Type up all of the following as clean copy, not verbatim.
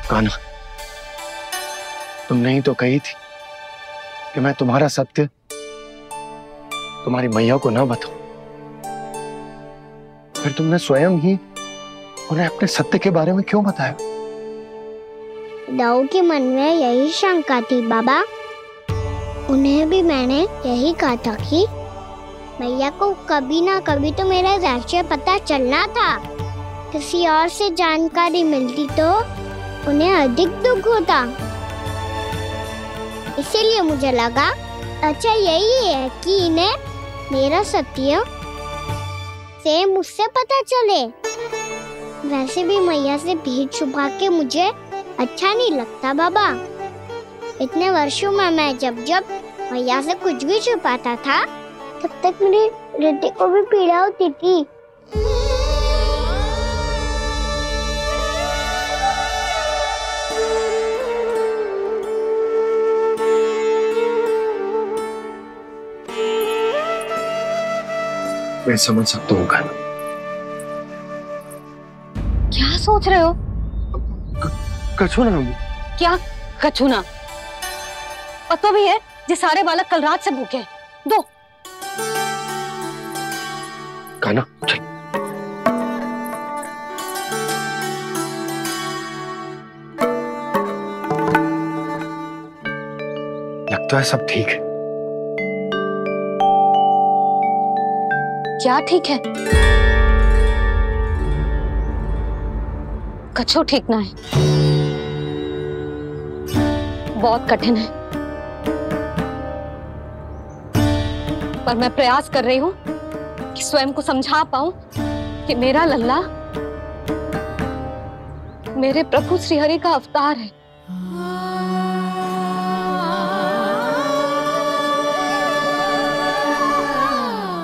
कान्हा, तुमने ही तो कही थी कि मैं तुम्हारा सत्य तुम्हारी मैया को ना बताऊं। फिर तुमने स्वयं ही उन्हें अपने सत्य के बारे में क्यों बताया? दाऊ के मन में यही शंका थी बाबा। उन्हें भी मैंने यही कहा था कि मैया को कभी ना कभी तो मेरा रहस्य पता चलना था। किसी और से जानकारी मिलती तो उन्हें अधिक दुख होता। इसीलिए मुझे लगा अच्छा यही है कि इन्हें मेरा सत्य से मुझसे पता चले। वैसे भी मैया से भीड़ छुपा के मुझे अच्छा नहीं लगता बाबा। इतने वर्षों में मैं जब जब मैया से कुछ भी छुपाता था तब तक मेरी हृदय को भी पीड़ा होती थी। मैं समझ सकता हूँ कान्हा। क्या सोच रहे हो? कछु ना। क्या कछु ना? पता भी है ये सारे बालक कल रात से भूखे हैं। दो। कान्हा चल। लगता है सब ठीक है। क्या ठीक है? कछु ठीक ना है। बहुत कठिन है, पर मैं प्रयास कर रही हूं कि स्वयं को समझा पाऊं कि मेरा लल्ला मेरे प्रभु श्रीहरि का अवतार है।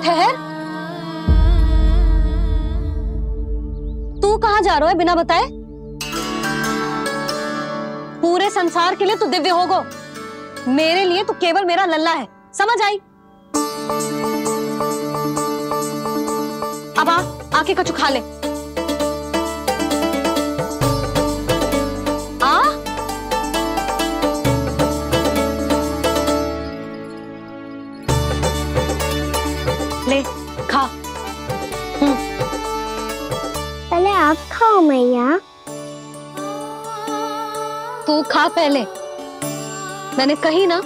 ठहर, तू कहां जा रहा है बिना बताए? पूरे संसार के लिए तू दिव्य होगो, मेरे लिए तू केवल मेरा लल्ला है। समझ आई? अब आके कछु खा ले। आ ले खा। पहले आप खाओ मैया। तू खा पहले। मैंने कही ना,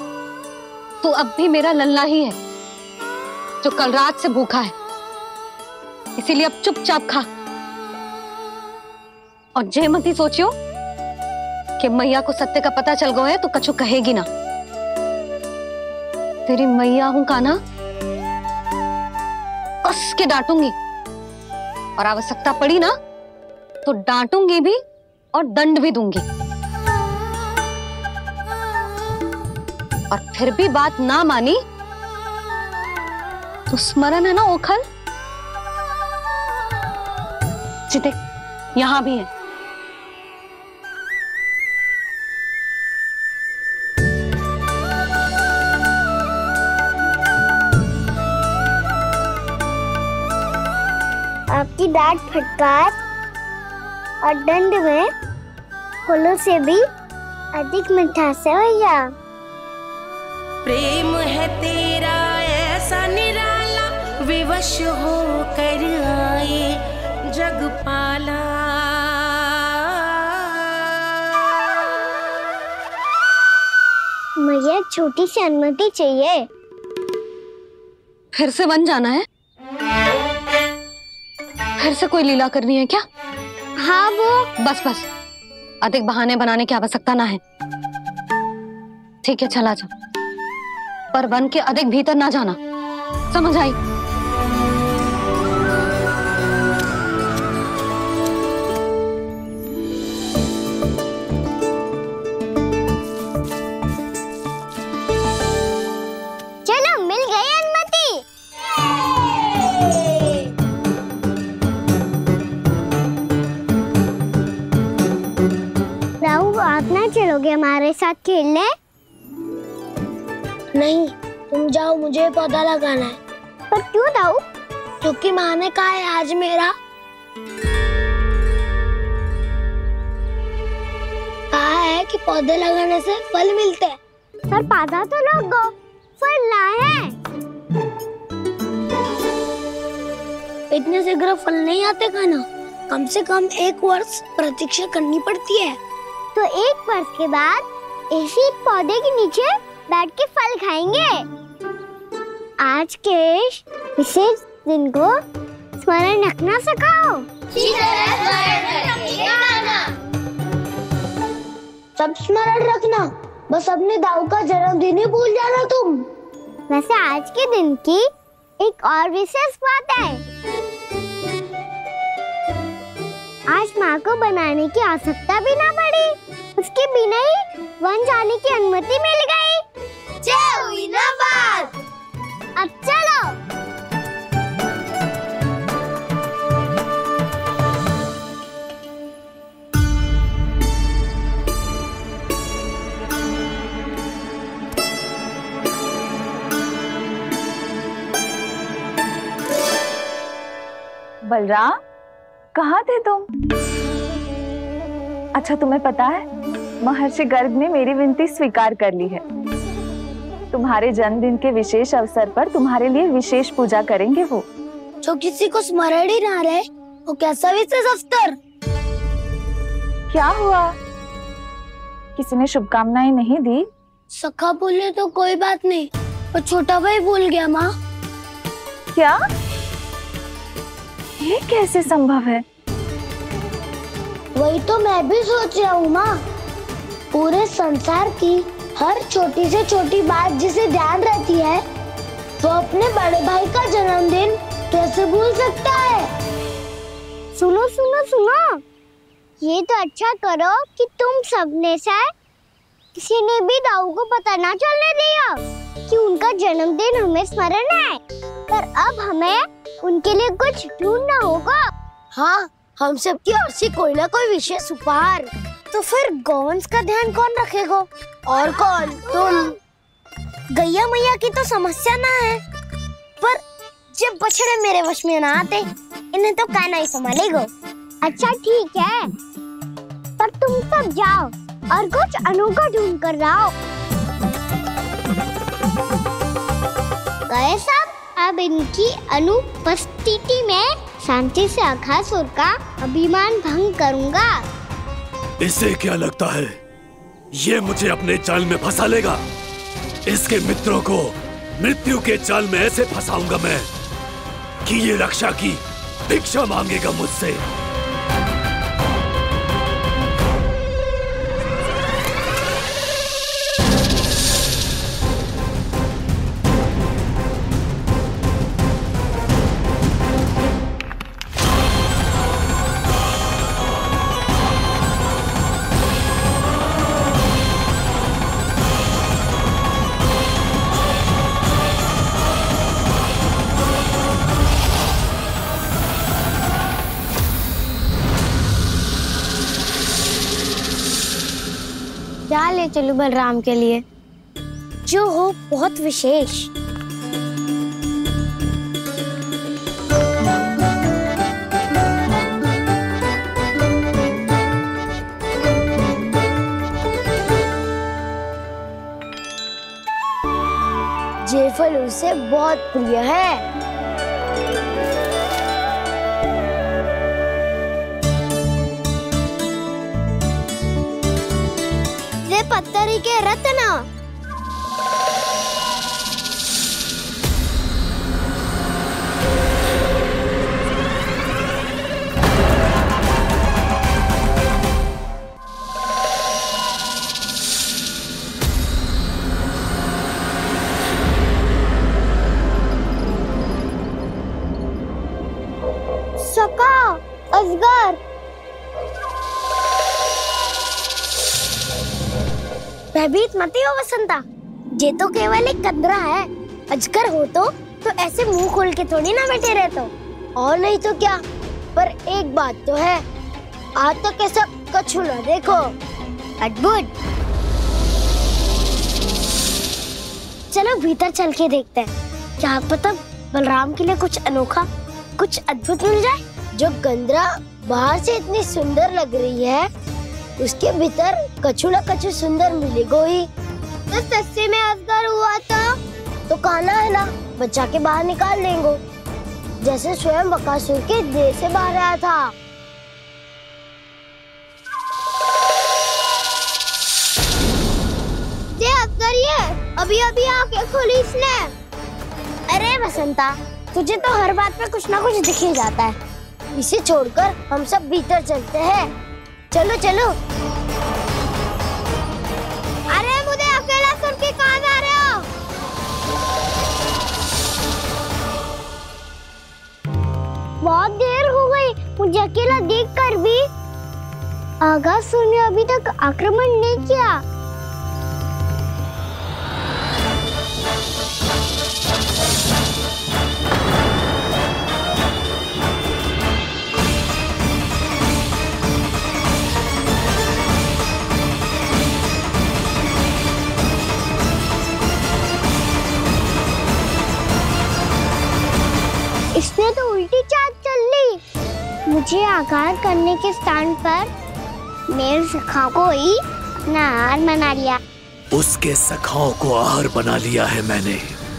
तू अब भी मेरा लल्ला ही है जो कल रात से भूखा है। इसीलिए अब चुपचाप खा। और जय मत ही सोचियो कि मैया को सत्य का पता चल गया है तो कछु कहेगी ना। तेरी मैया हूं कान्हा, कस के डांटूंगी और आवश्यकता पड़ी ना तो डांटूंगी भी और दंड भी दूंगी। और फिर भी बात ना मानी तो स्मरण है ना ओखल? देख यहां भी है। आपकी डांट फटकार और दंड में फूलों से भी अधिक मिठास है भैया। प्रेम है तेरा ऐसा निराला, विवश हो कर आए जगपाला। मुझे छोटी सी अनुमति चाहिए। फिर से वन जाना है? फिर से कोई लीला करनी है क्या? हाँ वो बस बस, अधिक बहाने बनाने की आवश्यकता ना है। ठीक है चला जा, पर वन के अधिक भीतर ना जाना। समझ आई? चलो मिल गई अनुमति। राहु आप ना चलोगे हमारे साथ खेलने? नहीं, तुम जाओ, मुझे पौधा लगाना है। पर क्यों दाऊ? क्योंकि माँ ने कहा है आज मेरा कि पौधे लगाने से फल मिलते हैं। पर पौधा तो लगो, फल ना है। इतने शीघ्र फल नहीं आते खाना, कम से कम 1 वर्ष प्रतीक्षा करनी पड़ती है। तो 1 वर्ष के बाद इसी पौधे के नीचे बैठ के फल खाएंगे। आज के विशेष दिन को स्मरण रखना सिखाओ। सब स्मरण रखना, बस अपने दाऊ का जन्मदिन ही भूल जाना तुम। वैसे आज के दिन की एक और विशेष बात है। आज माँ को बनाने की आवश्यकता भी ना पड़ी, उसके बिना ही वन जाने की अनुमति मिल गई। जय हुई ना बात। अब चलो। बलराम, कहाँ थे तुम? अच्छा, तुम्हें पता है महर्षि गर्ग ने मेरी विनती स्वीकार कर ली है। तुम्हारे जन्मदिन के विशेष अवसर पर तुम्हारे लिए विशेष पूजा करेंगे वो। जो किसी को स्मरण ही ना रहे, वो कैसा विशेष अवसर? क्या हुआ? किसी ने शुभकामनाएं नहीं दी? सखा बोले तो कोई बात नहीं, पर छोटा भाई भूल गया माँ। क्या? ये कैसे संभव है? वही तो मैं भी सोच रहा हूँ माँ। पूरे संसार की हर छोटी से छोटी बात जिसे ध्यान रहती है, वो अपने बड़े भाई का जन्मदिन कैसे भूल सकता है? सुनो सुनो सुनो, ये तो अच्छा करो कि तुम सबने से किसी ने भी दाऊ को पता ना चलने दिया कि उनका जन्मदिन हमें स्मरण है। पर अब हमें उनके लिए कुछ ढूंढना होगा। हाँ, हम सबकी ओर से कोई ना कोई विशेष उपहार। तो फिर गौवंश का ध्यान कौन रखेगा? और कौन? तुम। गैया मैया की तो समस्या ना है, पर जब बछड़े मेरे वश में ना आते, इन्हें तो कान्हा ही संभालेगा। अच्छा ठीक है, पर तुम सब जाओ और कुछ अनोखा ढूंढ कर लाओ। गए सब। अब इनकी अनुपस्थिति में शांति से अघासुर का अभिमान भंग करूंगा। इसे क्या लगता है ये मुझे अपने जाल में फंसा लेगा? इसके मित्रों को मृत्यु के जाल में ऐसे फंसाऊंगा मैं कि ये रक्षा की भिक्षा मांगेगा मुझसे। क्या ले चलूं बलराम के लिए, जो हो बहुत विशेष। ये फल उसे बहुत प्रिय है। पत्थरी के रत्न। सका, अजगर। भयभीत मत हो वसंता, ये तो केवल एक कंदरा है। अजगर हो तो ऐसे मुंह खोल के थोड़ी ना बैठे रहते हो। और नहीं तो क्या, पर एक बात तो है, आज तक ऐसा कछु ना देखो। अद्भुत। चलो भीतर चल के देखते हैं, क्या पता बलराम के लिए कुछ अनोखा, कुछ अद्भुत मिल जाए। जो गंदरा बाहर से इतनी सुंदर लग रही है, उसके भीतर कछु न कछु सुंदर मिलेगो ही। तो सस्ते में अजगर हुआ तो कान्हा है ना, बच्चा के बाहर निकाल देंगे, जैसे स्वयं बकासुर के देह से बाहर आया था। ये अजगर ये अभी अभी आके खोली इसने। अरे बसंता, तुझे तो हर बात पे कुछ ना कुछ दिख ही जाता है। इसे छोड़कर हम सब भीतर चलते हैं। चलो चलो। अरे मुझे अकेला सुन के कहाँ जा रहे हो? बहुत देर हो गई मुझे अकेला देखकर भी। आगासुर ने अभी तक आक्रमण नहीं किया। इसने तो उल्टी चाल चल ली। मुझे आघात करने के स्थान पर मेरे सखा को ही अपना आहार बना लिया। उसके सखाओं को आहार बना लिया है मैंने।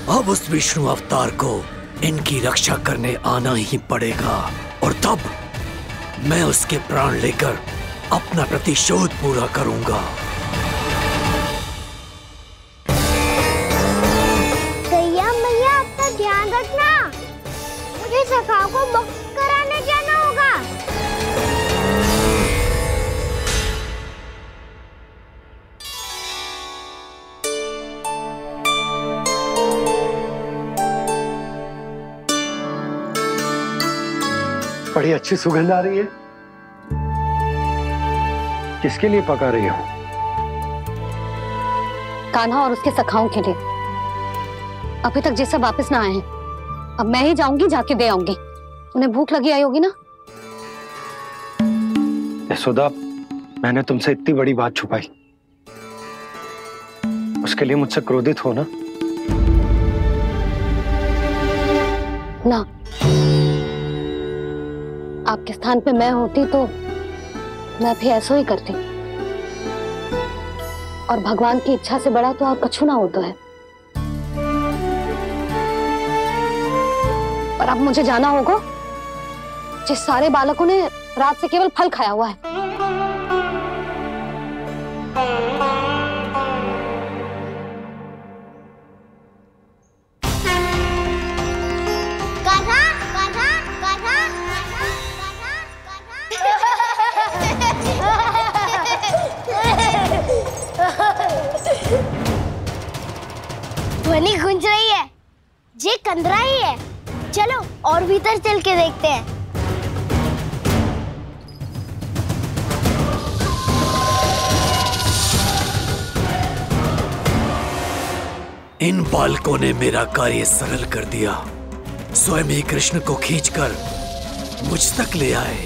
अब उस विष्णु अवतार को इनकी रक्षा करने आना ही पड़ेगा, और तब मैं उसके प्राण लेकर अपना प्रतिशोध पूरा करूंगा। गैया मैया, अपना ध्यान रखना। मुझे सखा को मुक्त कराने जाना होगा। बड़ी अच्छी सुगंध आ रही है। किसके लिए पका रही हो? कान्हा और उसके सखाओं के लिए। अभी तक जैसे वापस ना आए हैं, अब मैं ही जाऊंगी, जाके दे आऊंगी। उन्हें भूख लगी आई होगी ना। यशोदा, मैंने तुमसे इतनी बड़ी बात छुपाई, उसके लिए मुझसे क्रोधित हो ना? ना, आपके स्थान पे मैं होती तो मैं भी ऐसा ही करती। और भगवान की इच्छा से बड़ा तो और कछु ना होता है। पर अब मुझे जाना होगा। जिस सारे बालकों ने रात से केवल फल खाया हुआ है। कान्हा, कान्हा, कान्हा, ध्वनि गूंज रही है। ये कंदरा ही है। चलो और भीतर चल के देखते हैं। इन बालकों ने मेरा कार्य सरल कर दिया। स्वयं ही कृष्ण को खींचकर मुझ तक ले आए।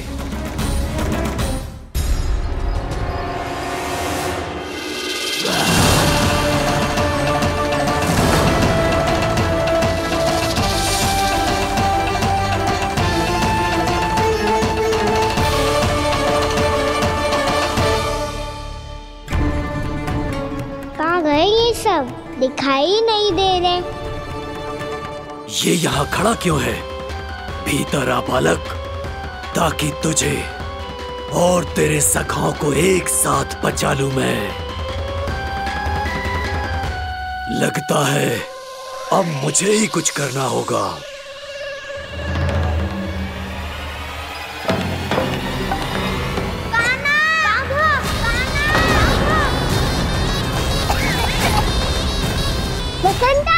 कहाँ गए ये सब? दिखाई नहीं दे रहे। ये यहाँ खड़ा क्यों है? भीतर आ बालक, ताकि तुझे और तेरे सखाओं को एक साथ बचा लूं मैं। लगता है अब मुझे ही कुछ करना होगा। बसंता!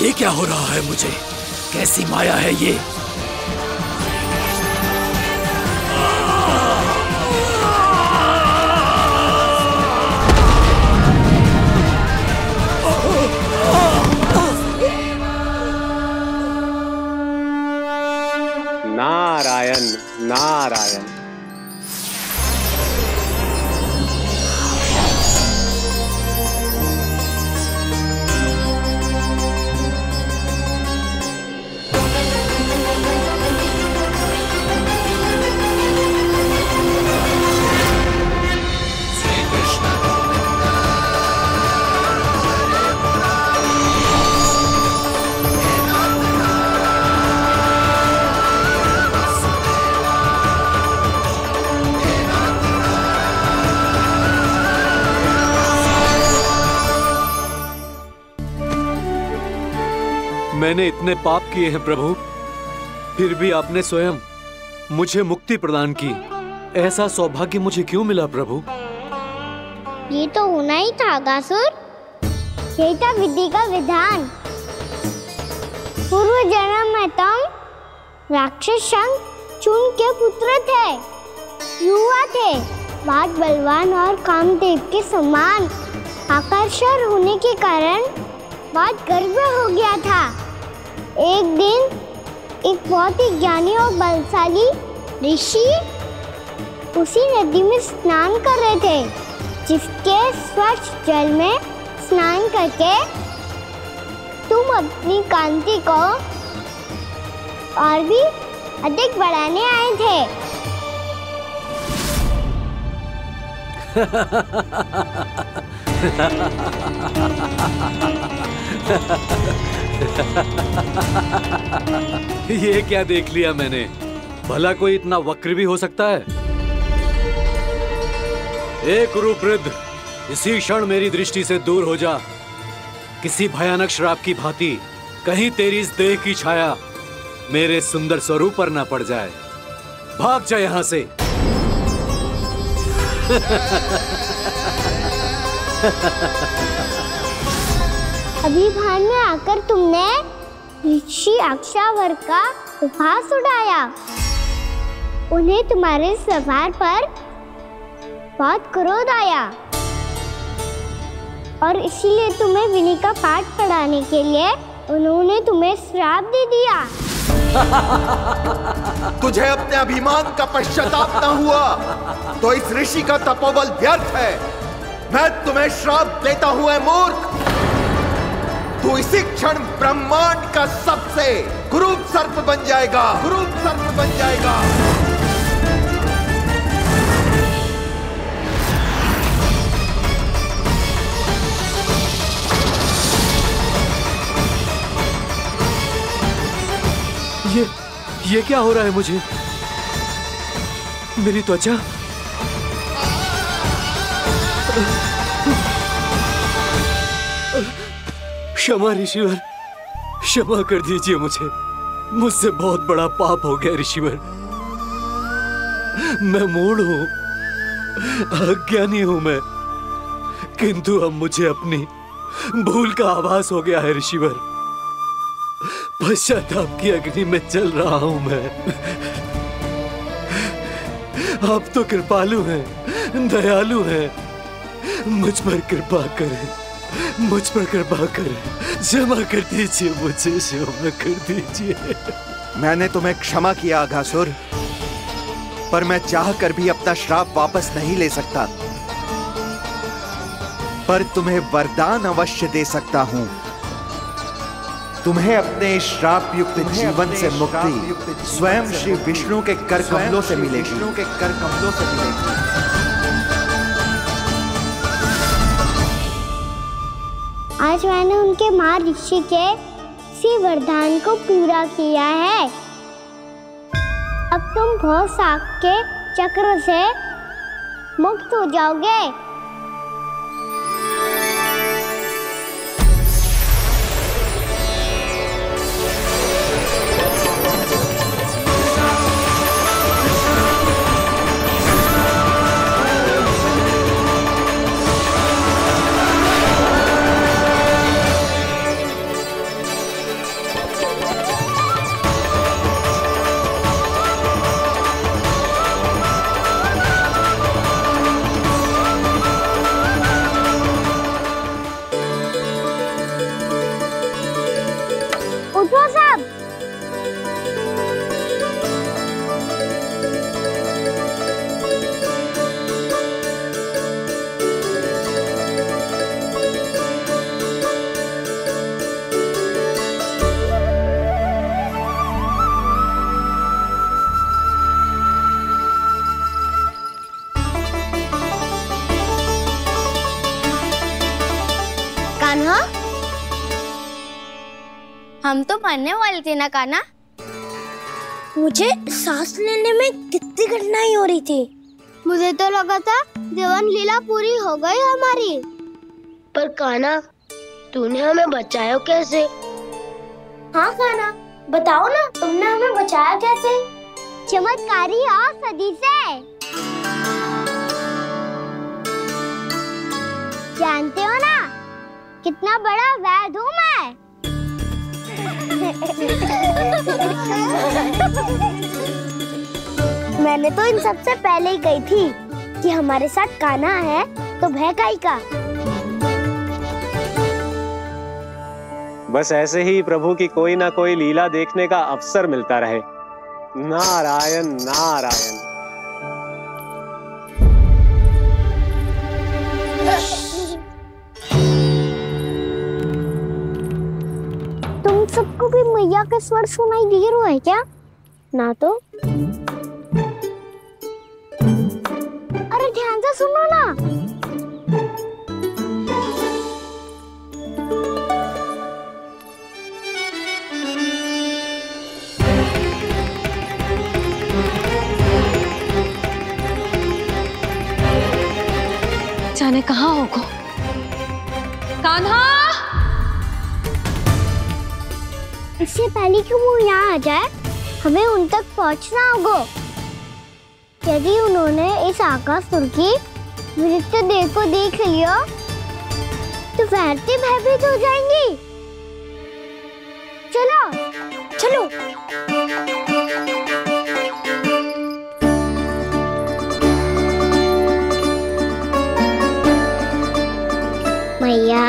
ये क्या हो रहा है मुझे? कैसी माया है ये? नारायण नारायण। मैंने इतने पाप किए हैं प्रभु, फिर भी आपने स्वयं मुझे मुक्ति प्रदान की। ऐसा सौभाग्य मुझे क्यों मिला प्रभु? ये तो होना ही था अगासुर। यही था विधि का विधान। पूर्व जन्म में तुम राक्षस शंखचूड़ के पुत्र थे, युवा थे, बहुत बलवान और कामदेव के समान। आकर्षण होने के कारण बहुत गर्व हो गया था। एक दिन एक बहुत ही ज्ञानी और बलशाली ऋषि उसी नदी में स्नान कर रहे थे, जिसके स्वच्छ जल में स्नान करके तुम अपनी कांति को और भी अधिक बढ़ाने आए थे। ये क्या देख लिया मैंने? भला कोई इतना वक्र भी हो सकता है? ए कुरुवृद्ध, इसी क्षण मेरी दृष्टि से दूर हो जा। किसी भयानक श्राप की भांति कहीं तेरी इस देह की छाया मेरे सुंदर स्वरूप पर न पड़ जाए। भाग जा यहां से। अभी भान में आकर तुमने ऋषि अक्षावर का उपहास उड़ाया। उन्हें तुम्हारे स्वभाव पर बहुत क्रोध आया और इसीलिए तुम्हें विनय का पाठ पढ़ाने के लिए उन्होंने तुम्हें श्राप दे दिया। तुझे अपने अभिमान का पश्चाताप न हुआ तो इस ऋषि का तपोबल व्यर्थ है। मैं तुम्हें श्राप देता हूं ऐ मूर्ख। तू इसी क्षण ब्रह्मांड का सबसे क्रूर सर्प बन जाएगा, क्रूर सर्प बन जाएगा। ये क्या हो रहा है मुझे? मेरी त्वचा क्षमा ऋषिवर, क्षमा कर दीजिए मुझे। मुझसे बहुत बड़ा पाप हो गया ऋषिवर। मैं मूढ़ हूं, अज्ञानी हूं मैं, किंतु अब मुझे अपनी भूल का आभास हो गया है ऋषिवर। पश्चाताप की अग्नि में जल रहा हूं मैं। आप तो कृपालु हैं, दयालु हैं, मुझ पर कृपा करें, मुझ पर कृपा करें। क्षमा कर दीजिए मुझे, क्षमा कर दीजिए। मैंने तुम्हें क्षमा किया अघासुर, पर मैं चाहकर भी अपना श्राप वापस नहीं ले सकता। पर तुम्हें वरदान अवश्य दे सकता हूं। तुम्हें अपने श्राप युक्त जीवन से मुक्ति स्वयं श्री विष्णु के कर कमलों से मिलेगी। आज मैंने उनके महर्षि के इसी वरदान को पूरा किया है। अब तुम भव साग के चक्र से मुक्त हो जाओगे। हम तो मरने वाले थे ना कान्हा। मुझे सांस लेने में कितनी कठिनाई हो रही थी। मुझे तो लगा था जीवन लीला पूरी हो गई हमारी। पर कान्हा, तूने हमें बचाया कैसे? हाँ कान्हा, बताओ ना, तुमने हमें बचाया कैसे? चमत्कारी औषधि से। जानते हो ना कितना बड़ा वैद्य हूँ मैं। मैंने तो इन सबसे पहले ही कही थी कि हमारे साथ कान्हा है तो भय काई का। बस ऐसे ही प्रभु की कोई ना कोई लीला देखने का अवसर मिलता रहे। नारायण नारायण। तुम सबको भी मैया का स्वर सुनाई दे रहा है क्या? ना तो। अरे ध्यान से सुनो ना। जाने कहाँ होगा कान्हा। इससे पहले कि वो यहाँ आ जाए, हमें उन तक पहुँचना होगा। यदि उन्होंने इस आकाशुर की नृत्य देह को देख लिया तो वैरती भयभीत हो जाएंगी। चलो चलो। मैया,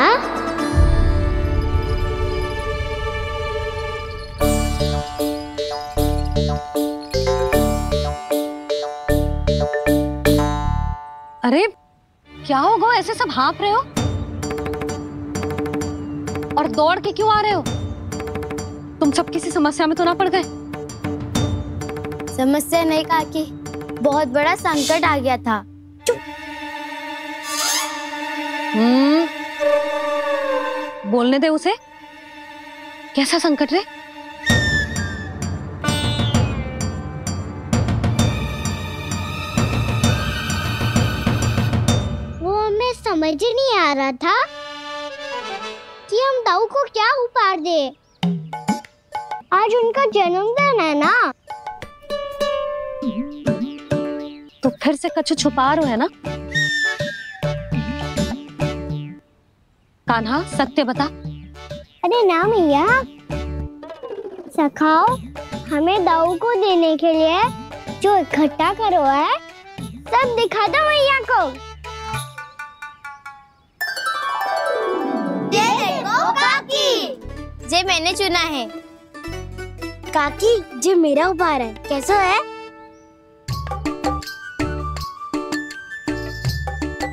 अरे क्या होगा, ऐसे सब हाँफ रहे हो और दौड़ के क्यों आ रहे हो? तुम सब किसी समस्या में तो ना पड़ गए? समस्या नहीं काकी, बहुत बड़ा संकट आ गया था। बोलने दे उसे। कैसा संकट रे? वो हमें समझ ही नहीं आ रहा था कि हम दाऊ को क्या उपहार दे। आज उनका जन्मदिन है ना। तो फिर से कछु छुपा रहे हो है ना? कान्हा सत्य बता। अरे ना मैया, सखाओ हमें दाऊ को देने के लिए जो इकट्ठा करो है सब दिखा दो मैया को। ये देखो काकी, जे मैंने चुना है। काकी, जे मेरा उपहार है, कैसा है?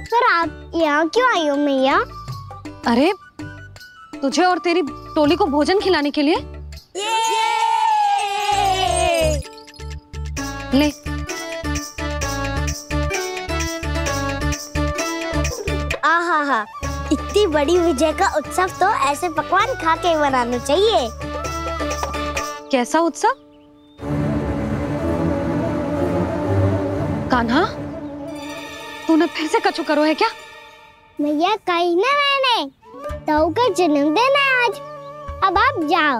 पर आप यहाँ क्यों आई हो मैया? अरे तुझे और तेरी टोली को भोजन खिलाने के लिए। ले। आहा, इतनी बड़ी विजय का उत्सव तो ऐसे पकवान खा के मनाना चाहिए। कैसा उत्सव? कान्हा, तूने फिर से कछु करो है क्या? मैया कही ना मैंने, दाऊ का जन्मदिन है आज। अब आप जाओ,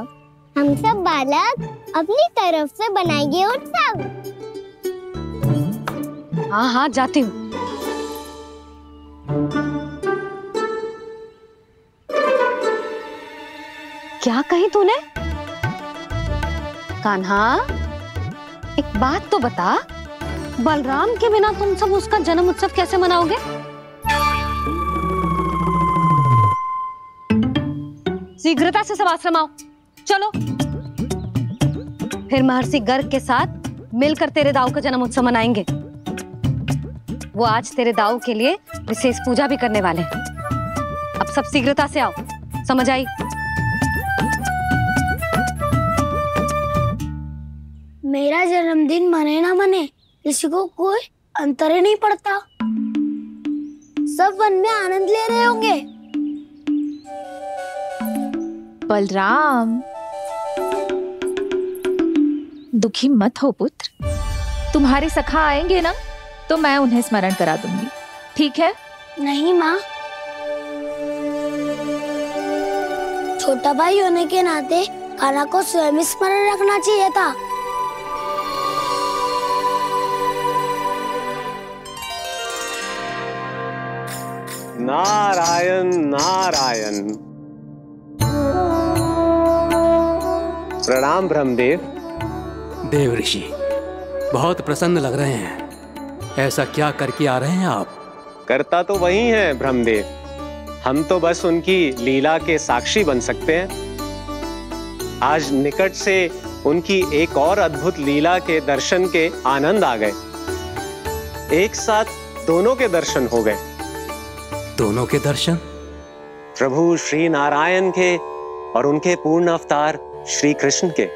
हम सब बालक अपनी तरफ से बनाएंगे उत्सव। हाँ हाँ जाती हूँ। क्या कही तूने? कान्हा, एक बात तो बता, बलराम के बिना तुम सब उसका जन्म उत्सव कैसे मनाओगे? शीघ्रता से सब आश्रम आओ, चलो। फिर महर्षि गर्ग के साथ मिलकर तेरे दाऊ का जन्म उत्सव मनाएंगे। वो आज तेरे दाऊ के लिए विशेष पूजा भी करने वाले हैं। अब सब शीघ्रता से आओ, समझ आई? मेरा जन्मदिन मने ना मने, किसी को कोई अंतर ही नहीं पड़ता। सब वन में आनंद ले रहे होंगे। बलराम, दुखी मत हो पुत्र, तुम्हारे सखा आएंगे ना तो मैं उन्हें स्मरण करा दूंगी, ठीक है? नहीं माँ, छोटा भाई होने के नाते कान्हा को स्वयं स्मरण रखना चाहिए था। नारायण नारायण। प्रणाम ब्रह्मदेव। देव ऋषि, बहुत प्रसन्न लग रहे हैं। ऐसा क्या करके आ रहे हैं आप? करता तो वही है ब्रह्मदेव, हम तो बस उनकी लीला के साक्षी बन सकते हैं। आज निकट से उनकी एक और अद्भुत लीला के दर्शन के आनंद आ गए। एक साथ दोनों के दर्शन हो गए। दोनों के दर्शन? प्रभु श्री नारायण के और उनके पूर्ण अवतार श्री कृष्ण के।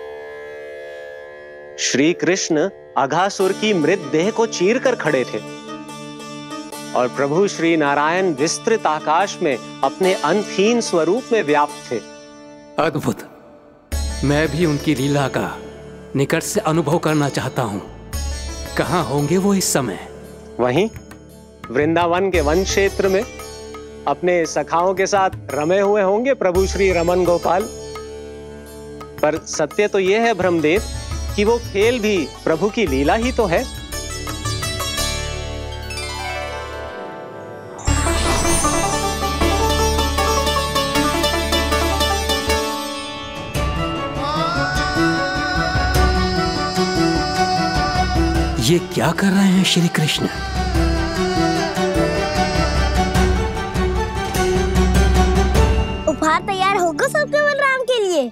श्री कृष्ण अघासुर की मृत देह को चीर कर खड़े थे और प्रभु श्री नारायण विस्तृत आकाश में अपने अंतहीन स्वरूप में व्याप्त थे। अद्भुत। मैं भी उनकी लीला का निकट से अनुभव करना चाहता हूँ। कहाँ होंगे वो इस समय? वहीं वृंदावन के वन क्षेत्र में अपने सखाओं के साथ रमे हुए होंगे प्रभु श्री रमन गोपाल। पर सत्य तो यह है ब्रह्मदेव कि वो खेल भी प्रभु की लीला ही तो है। ये क्या कर रहे हैं श्री कृष्ण? उपहार तैयार होगा सबके बलराम के लिए?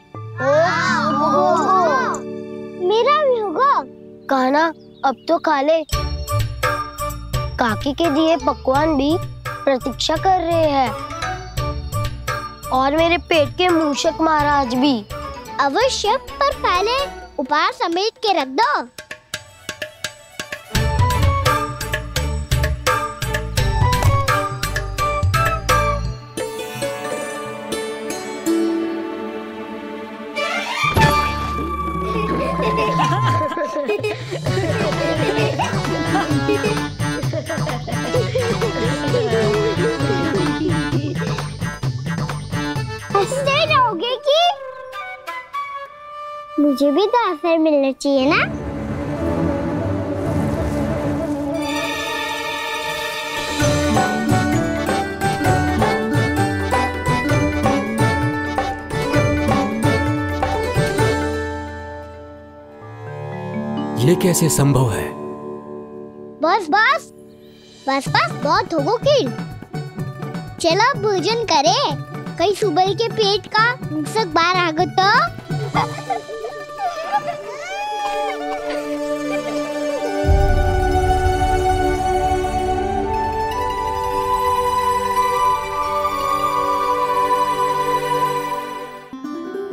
मेरा भी होगा। कान्हा अब तो खा ले। काकी के दिए पकवान भी प्रतीक्षा कर रहे हैं और मेरे पेट के मूषक महाराज भी। अवश्य, पर पहले उपहार समेट के रख दो। हंसते रहोगे कि? मुझे भी तो अवसर मिलना चाहिए ना। ये कैसे संभव है? बस बस बस बस बहुत होगो किल। चलो भोजन करे, कई सुबह के पेट का मूषक बाहर आ गो तो।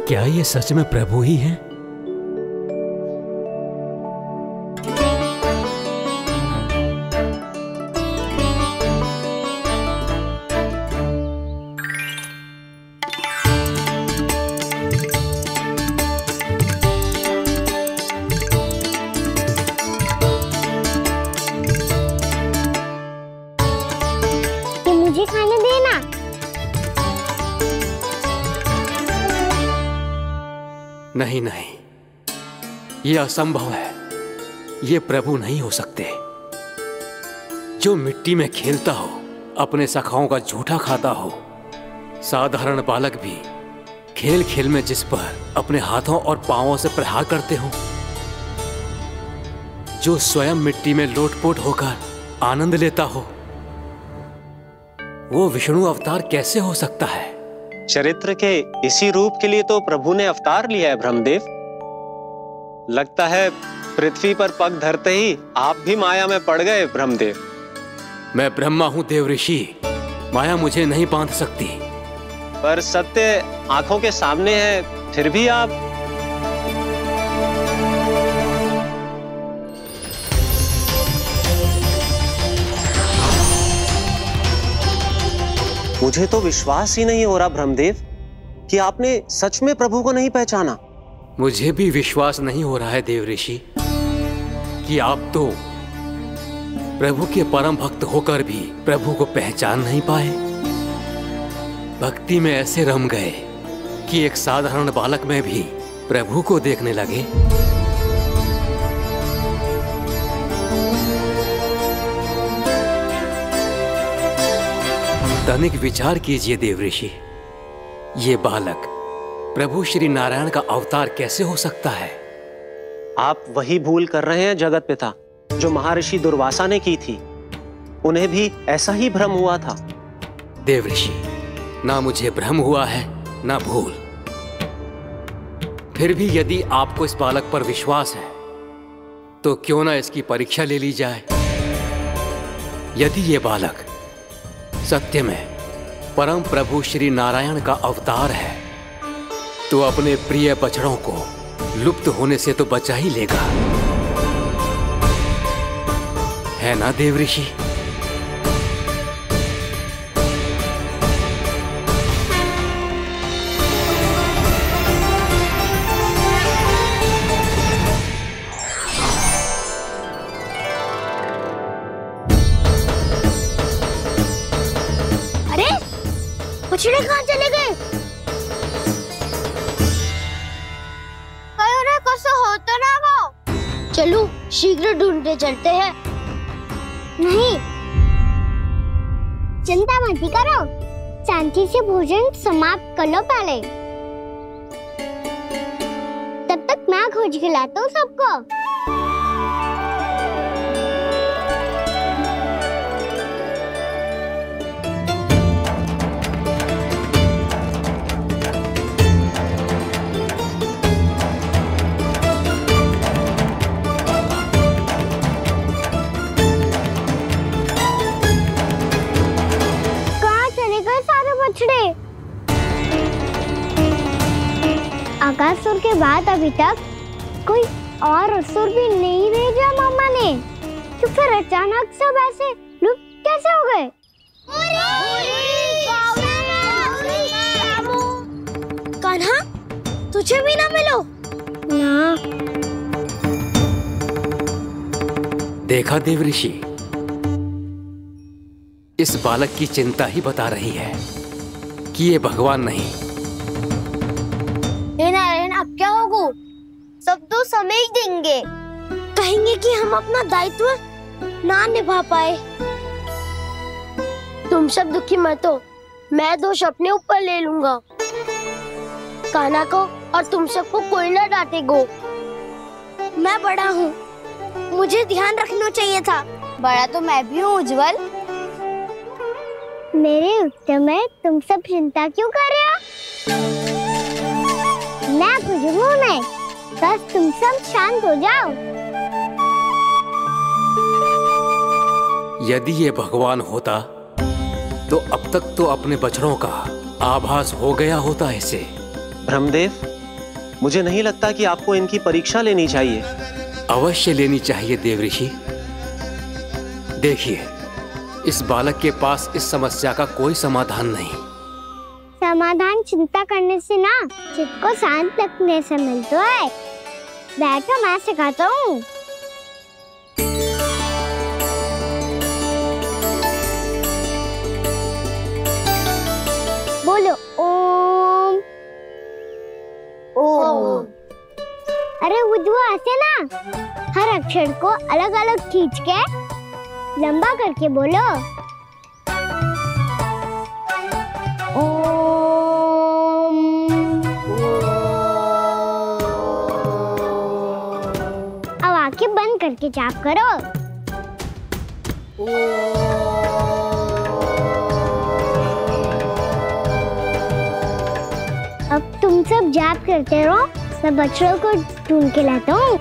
क्या ये सच में प्रभु ही हैं? मुझे खाने देना। नहीं नहीं, ये असंभव है। ये प्रभु नहीं हो सकते। जो मिट्टी में खेलता हो, अपने सखाओं का झूठा खाता हो, साधारण बालक भी खेल खेल में जिस पर अपने हाथों और पांवों से प्रहार करते हो, जो स्वयं मिट्टी में लोटपोट होकर आनंद लेता हो, वो विष्णु अवतार कैसे हो सकता है? चरित्र के इसी रूप के लिए तो प्रभु ने अवतार लिया है ब्रह्मदेव। लगता है पृथ्वी पर पग धरते ही आप भी माया में पड़ गए ब्रह्मदेव। मैं ब्रह्मा हूं देव ऋषि, माया मुझे नहीं बांध सकती। पर सत्य आंखों के सामने है, फिर भी आप। मुझे तो विश्वास ही नहीं हो रहा ब्रह्मदेव कि आपने सच में प्रभु को नहीं पहचाना। मुझे भी विश्वास नहीं हो रहा है देव ऋषि कि आप तो प्रभु के परम भक्त होकर भी प्रभु को पहचान नहीं पाए। भक्ति में ऐसे रम गए कि एक साधारण बालक में भी प्रभु को देखने लगे। तनिक विचार कीजिए देव ऋषि, ये बालक प्रभु श्री नारायण का अवतार कैसे हो सकता है? आप वही भूल कर रहे हैं जगत पिता जो महर्षि दुर्वासा ने की थी। उन्हें भी ऐसा ही भ्रम हुआ था। देव ऋषि, ना मुझे भ्रम हुआ है ना भूल। फिर भी यदि आपको इस बालक पर विश्वास है तो क्यों ना इसकी परीक्षा ले ली जाए। यदि ये बालक सत्य में परम प्रभु श्री नारायण का अवतार है तो अपने प्रिय बछड़ों को लुप्त होने से तो बचा ही लेगा, है ना देव ऋषि? बछड़े कहाँ चले गए? हो तो ना वो। चलो शीघ्र ढूंढते चलते हैं। नहीं, चिंता मत करो, शांति से भोजन समाप्त कर लो पहले। तब तक मैं खोज के लाता हूँ सबको। आकासुर के बाद अभी तक कोई और असुर भी नहीं भेजा मामा ने, तो फिर अचानक सब ऐसे लुप्त कैसे हो गए? कान्हा, तुझे भी ना मिलो ना। देखा देव ऋषि, इस बालक की चिंता ही बता रही है कि ये भगवान नहीं। नारायण, अब क्या होगा? सब तो समझ देंगे, कहेंगे कि हम अपना दायित्व ना निभा पाए। तुम सब दुखी मत हो, मैं दोष अपने ऊपर ले लूंगा। कान्हा को और तुम सबको कोई ना डांटेगो। मैं बड़ा हूँ, मुझे ध्यान रखना चाहिए था। बड़ा तो मैं भी हूँ उज्जवल। मेरे उत्तर में तुम सब चिंता क्यों कर रहे हो? मैं कुछ नहीं, बस तुम सब शांत हो जाओ। यदि ये भगवान होता तो अब तक तो अपने बछड़ों का आभास हो गया होता इसे। ब्रह्मदेव, मुझे नहीं लगता कि आपको इनकी परीक्षा लेनी चाहिए। अवश्य लेनी चाहिए देव ऋषि। देखिए, इस बालक के पास इस समस्या का कोई समाधान नहीं। समाधान चिंता करने से ना, चित्त को शांत रखने से मिलता है। बैठो, मैं सिखाता हूँ। बोलो ओम। ओम। अरे उद्वा, ऐसे ना हर अक्षर को अलग अलग खींच के लंबा करके बोलो। अब आंखें बंद करके जाप करो। अब तुम सब जाप करते रहो, मैं बछड़ों को ढूंढ के लाता हूँ।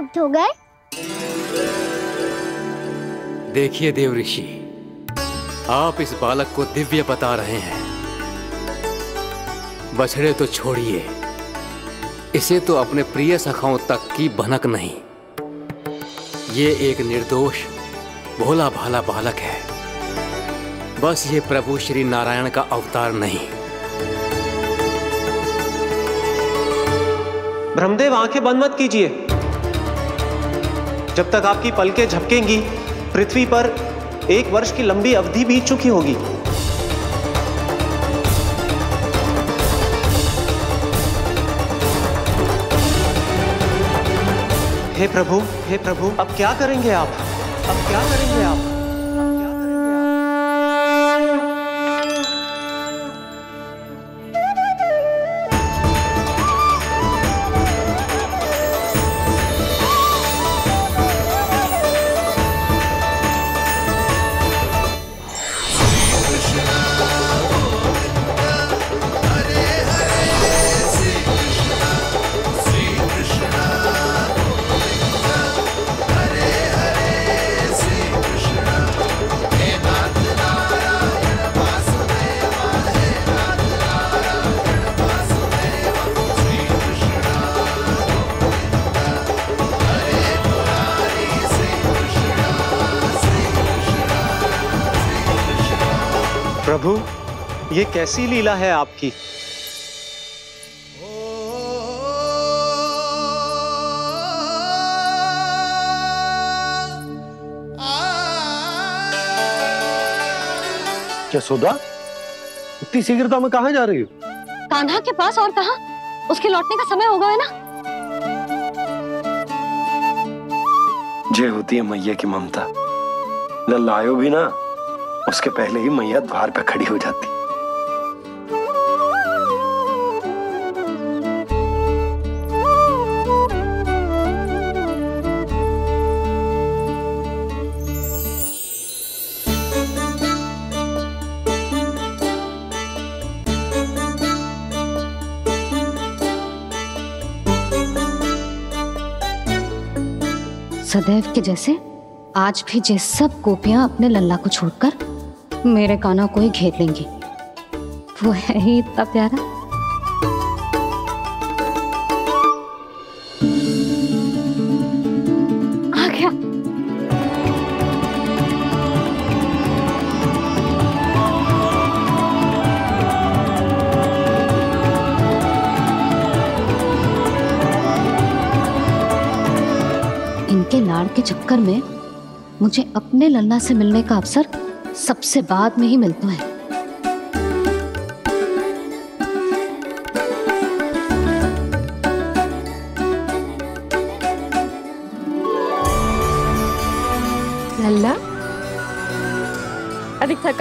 प्राप्त हो गए? देखिए देव ऋषि, आप इस बालक को दिव्य बता रहे हैं। बछड़े तो छोड़िए, इसे तो अपने प्रिय सखाओं तक की भनक नहीं। ये एक निर्दोष भोला भाला बालक है, बस ये प्रभु श्री नारायण का अवतार नहीं। ब्रह्मदेव, आंखें बंद मत कीजिए। जब तक आपकी पलकें झपकेंगी, पृथ्वी पर 1 वर्ष की लंबी अवधि बीत चुकी होगी। हे प्रभु, अब क्या करेंगे आप? अब क्या करेंगे आप? प्रभु, ये कैसी लीला है आपकी? यशोदा, इतनी शीघ्रता में कहाँ जा रही हो? कान्हा के पास, और कहाँ? उसके लौटने का समय हो गया है ना। जे होती है मैया की ममता, लल्लायो भी ना, उसके पहले ही मैया द्वार पर खड़ी हो जाती। सदैव के जैसे आज भी जे सब गोपियां अपने लल्ला को छोड़कर मेरे कान्हा को ही घेर लेंगी। वो है ही इतना प्यारा। आ गया। इनके लाड़ के चक्कर में मुझे अपने लल्ला से मिलने का अवसर सबसे बाद में ही मिलता है। लल्ला, अधिक थका